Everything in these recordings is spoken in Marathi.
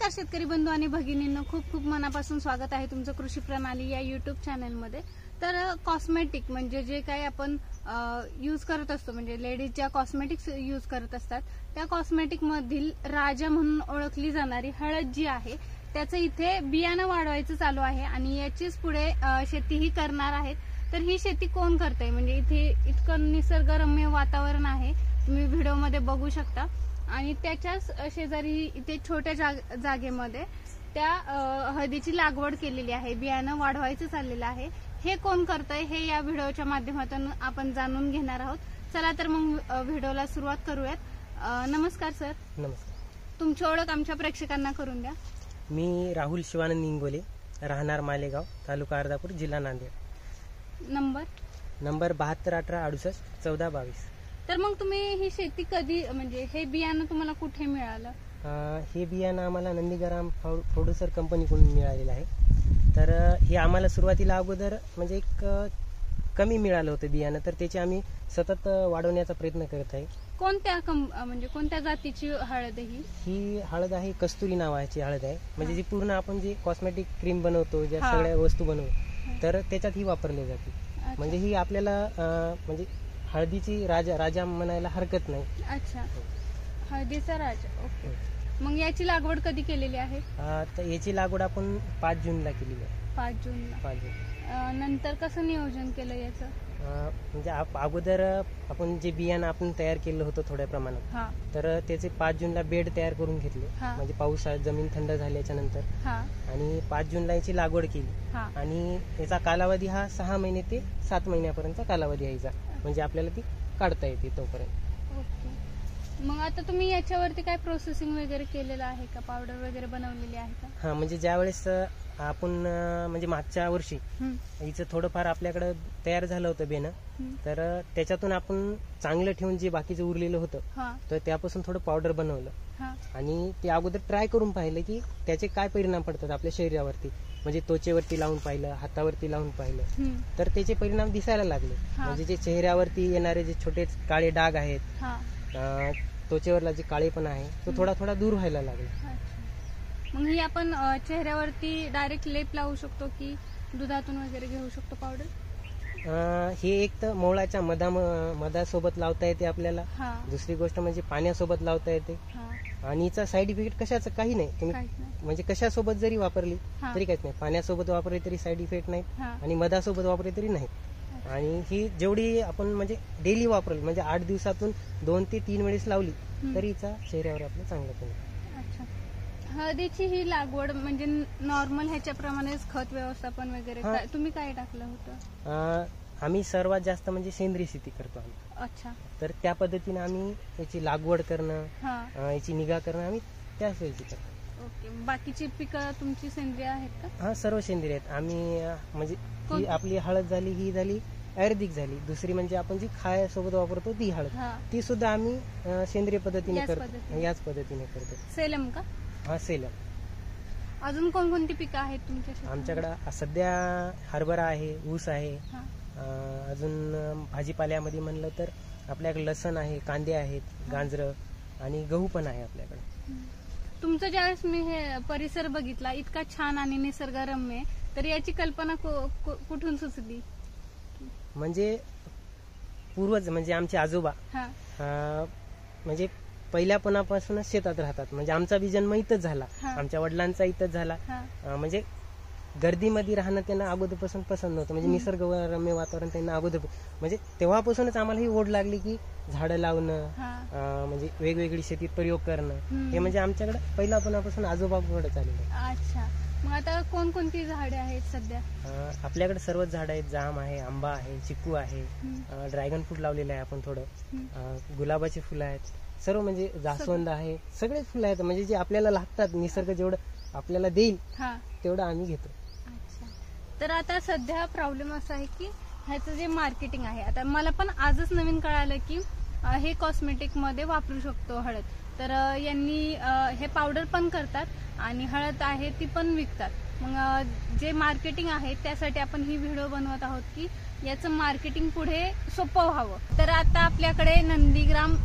शेतकरी बंधू आणि भगिनींनो, खूप खूप मनापासून स्वागत आहे तुमचं कृषी प्रणाली या युट्यूब चॅनलमध्ये। तर कॉस्मेटिक म्हणजे जे काही आपण यूज करत असतो, म्हणजे लेडीज ज्या कॉस्मेटिक्स यूज करत असतात त्या कॉस्मेटिक मधील राजा म्हणून ओळखली जाणारी हळद जी आहे त्याचं इथे बियाणं वाढवायचं चालू आहे आणि याचीच पुढे शेतीही करणार आहेत। तर ही शेती कोण करते, म्हणजे इथे इतकं निसर्गरम्य वातावरण आहे, तुम्ही व्हिडिओमध्ये बघू शकता। आणि त्याच्याच शेजारी इथे छोट्या जागेमध्ये त्या हळदीची लागवड केलेली आहे, बियाणं वाढवायचं चाललेलं आहे। हे कोण करतंय हे या व्हिडिओच्या माध्यमातून आपण जाणून घेणार आहोत। चला तर मग व्हिडिओला सुरुवात करूयात। नमस्कार सर। नमस्कार। तुमची ओळख आमच्या प्रेक्षकांना करून द्या। मी राहुल शिवानंद इंगोले, राहणार मालेगाव, तालुका अर्धापूर, जिल्हा नांदेड। नंबर 7218 68 14 22। तर मग तुम्ही ही शेती कधी, म्हणजे हे बियाणं तुम्हाला कुठे मिळालं? हे बियाणं आम्हाला नंदीग्राम प्रोड्युसर कंपनीकडून मिळालेलं आहे। तर हे आम्हाला सुरुवातीला अगोदर म्हणजे एक कमी मिळालं होतं बियाणं, तर त्याचे आम्ही सतत वाढवण्याचा प्रयत्न करत आहे। कोणत्या म्हणजे कोणत्या जातीची हळद आहे ही हळद आहे, कस्तुरी नावाची हळद आहे। म्हणजे जी पूर्ण आपण जी कॉस्मेटिक क्रीम बनवतो, ज्या सगळ्या वस्तू बनवतो तर त्याच्यात ही वापरली जाते। म्हणजे ही आपल्याला म्हणजे हळदीची राजा म्हणायला हरकत नाही। अच्छा, हळदीचा राजा। ओके। मग याची लागवड कधी केलेली आहे? तर याची लागवड आपण 5 जूनला केलेली आहे। 5 जूनला। 5 जून नंतर कसं नियोजन केलं याचं? म्हणजे अगोदर आपण जे बियाणं आपण तयार केलं होतं थोड्या प्रमाणात, तर त्याचे 5 जूनला बेड तयार करून घेतले, म्हणजे पावसाळ्यात जमीन थंड झाल्याच्या नंतर, आणि 5 जूनला याची लागवड केली। आणि याचा कालावधी हा 6 महिने ते 7 महिन्यापर्यंत कालावधी आहे याचा, म्हणजे आपल्याला ती काढता येते तोपर्यंत। ओके। मग आता तुम्ही याच्यावरती काय प्रोसेसिंग वगैरे केलेलं आहे का, पावडर वगैरे बनवलेली आहे का? हा, म्हणजे ज्यावेळेस आपण म्हणजे मागच्या वर्षी हिचं थोडंफार आपल्याकडे तयार झालं होतं बेणं, तर त्याच्यातून आपण चांगलं ठेवून जे बाकीचं उरलेलं होतं तर त्यापासून थोडं पावडर बनवलं आणि ते अगोदर ट्राय करून पाहिलं की त्याचे काय परिणाम पडतात आपल्या शरीरावरती, म्हणजे त्वचेवरती लावून पाहिलं, हातावरती लावून पाहिलं, तर त्याचे परिणाम दिसायला लागले। म्हणजे जे चेहऱ्यावरती येणारे जे छोटे काळे डाग आहेत, त्वचेवरला जे काळेपणा आहे तो थोडा थोडा दूर व्हायला लागला। मग ही आपण चेहऱ्यावरती डायरेक्ट लेप लावू शकतो की दुधातून वगैरे घेऊ शकतो पावडर? हे एक तर मोळाच्या मधासोबत लावता येते आपल्याला, दुसरी गोष्ट म्हणजे पाण्यासोबत लावता येते, आणि हिचा साईड इफेक्ट कशाचं काही नाही। तुम्ही म्हणजे कशासोबत जरी वापरली तरी काहीच नाही, पाण्यासोबत वापरली तरी साईड इफेक्ट नाही आणि मधासोबत वापरली तरी नाही। आणि ही जेवढी आपण म्हणजे डेली वापरली, म्हणजे 8 दिवसातून 2 ते 3 वेळेस लावली तरी हिचा चेहऱ्यावर आपलं चांगलं पडतं। हळदीची ही लागवड म्हणजे नॉर्मल ह्याच्याप्रमाणेच खत व्यवस्थापन वगैरे तुम्ही काय टाकलं होतं? आम्ही सर्वात जास्त म्हणजे सेंद्रिय शेती करतो आम्ही। अच्छा। तर त्या पद्धतीने आम्ही याची लागवड करणं, याची निगा करणं आम्ही त्याच वेळी करतो। ओके। बाकीची पिकं तुमची सेंद्रिय आहेत का? हा, सर्व सेंद्रिय आहेत। आम्ही म्हणजे ही आपली हळद झाली, ही झाली आयुर्वेदिक झाली, दुसरी म्हणजे आपण जी खायासोबत वापरतो ती हळद, ती सुद्धा आम्ही सेंद्रिय पद्धतीने करतो, याच पद्धतीने करतो। सेलम का? हा, सेलम। अजून कोणकोणती पिकं आहेत तुमच्या? आमच्याकडे सध्या हरभरा आहे, ऊस आहे, अजून भाजीपाल्यामध्ये म्हणलं तर आपल्याकडे लसण आहे, कांदे आहेत, गाजरं आणि गहू पण आहे आपल्याकडे। तुमचं ज्यावेळेस मी हे परिसर बघितला इतका छान आणि निसर्गरम्य, तर याची कल्पना कुठून सुचली? म्हणजे पूर्वज म्हणजे आमचे आजोबा म्हणजे पहिल्यापणापासूनच शेतात राहतात, म्हणजे आमचा बी जन्म इथंच झाला, आमच्या वडिलांचा इथंच झाला। म्हणजे गर्दीमध्ये राहणं त्यांना अगोदरपासून पसंत नव्हतं, म्हणजे निसर्गरम्य वातावरण त्यांना अगोदर, म्हणजे तेव्हापासूनच आम्हाला ही ओढ लागली की झाडं लावणं, म्हणजे वेगवेगळी शेतीत प्रयोग करणं, हे म्हणजे आमच्याकडे पहिल्यापणापासून आजोबाकडे चाललेलं आहे। अच्छा। मग आता कोणकोणती झाडे आहेत सध्या? आपल्याकडे सर्वच झाडं आहेत, जाम आहे, आंबा आहे, चिकू आहे, ड्रॅगन फ्रूट लावलेलं आहे आपण, थोडं गुलाबाची फुलं आहेत, सर्व म्हणजे जास्वंद आहे, सगळेच फुलं आहेत, म्हणजे जे आपल्याला लागतात, निसर्ग जेवढं आपल्याला देईल तेवढं आम्ही घेतो। तर आता सध्या प्रॉब्लेम असा आहे की ह्याचं जे मार्केटिंग आहे, आता मला पण आजच नवीन कळालं की हे कॉस्मेटिक मध्ये वापरू शकतो हळद. तर यांनी हे पावडर पण करतात आणि हळद आहे ती पण विकतात. मग जे मार्केटिंग आहे त्यासाठी आपण ही व्हिडिओ बनवत आहोत की याचं मार्केटिंग पुढे सोपं व्हावं. तर आता आपल्याकडे नंदीग्राम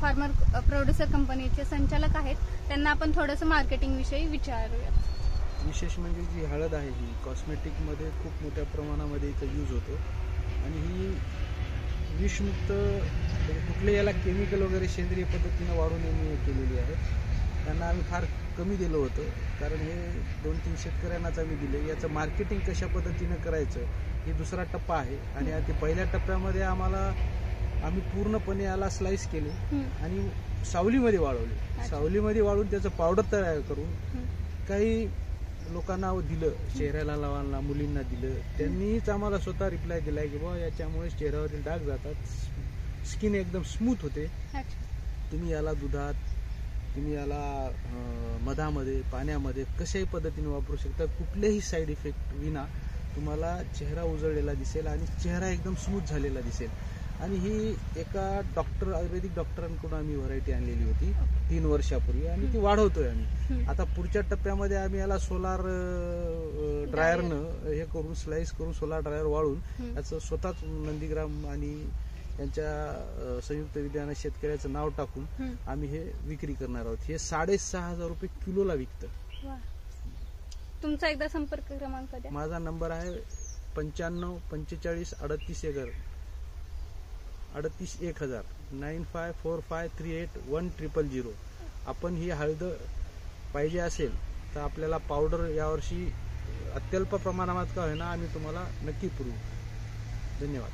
फार्मर प्रोड्युसर कंपनीचे संचालक आहेत, त्यांना आपण थोडंसं मार्केटिंग विषयी विचारूया. विशेष म्हणजे जी हळद आहे ही कॉस्मेटिकमध्ये खूप मोठ्या प्रमाणामध्ये इथं यूज होतो आणि ही विषमुक्त कुठले याला केमिकल वगैरे सेंद्रिय पद्धतीनं वाढून यांनी केलेली आहे. त्यांना आम्ही फार कमी दिलं होतं कारण हे 2-3 शेतकऱ्यांनाच आम्ही दिले. याचं मार्केटिंग कशा पद्धतीनं करायचं ही दुसरा टप्पा आहे आणि ते पहिल्या टप्प्यामध्ये आम्ही पूर्णपणे याला स्लाइस केले आणि सावलीमध्ये वाळवले. सावलीमध्ये वाळून त्याचं पावडर तयार करून काही लोकांना दिलं, चेहऱ्याला लावायला मुलींना दिलं. त्यांनीच आम्हाला स्वतः रिप्लाय दिलाय की बाबा याच्यामुळे चेहऱ्यावरील डाग जातात, स्किन एकदम स्मूथ होते. तुम्ही याला दुधात, तुम्ही याला मधामध्ये, पाण्यामध्ये कशाही पद्धतीने वापरू शकता. कुठलेही साईड इफेक्ट विना तुम्हाला चेहरा उजळलेला दिसेल आणि चेहरा एकदम स्मूथ झालेला दिसेल. आणि ही एका आयुर्वेदिक डॉक्टरांकडून आम्ही व्हरायटी आणलेली होती 3 वर्षापूर्वी आणि ती वाढवतोय आम्ही. आता पुढच्या टप्प्यामध्ये आम्ही याला सोलार ड्रायरनं हे करून स्लाइस करून सोलार ड्रायर वाळून याचं स्वतःच नंदीग्राम आणि त्यांच्या संयुक्त विद्यानं शेतकऱ्याचं नाव टाकून आम्ही हे विक्री करणार आहोत. हे 6,500 रुपये किलोला विकतं. तुमचा एकदा संपर्क क्रमांक द्या. माझा नंबर आहे 95 45 38 1000 9545381000. आपण ही हळद पाहिजे असेल तर आपल्याला पावडर यावर्षी अत्यल्प प्रमाणात का होईना आम्ही तुम्हाला नक्की पुरवू. धन्यवाद.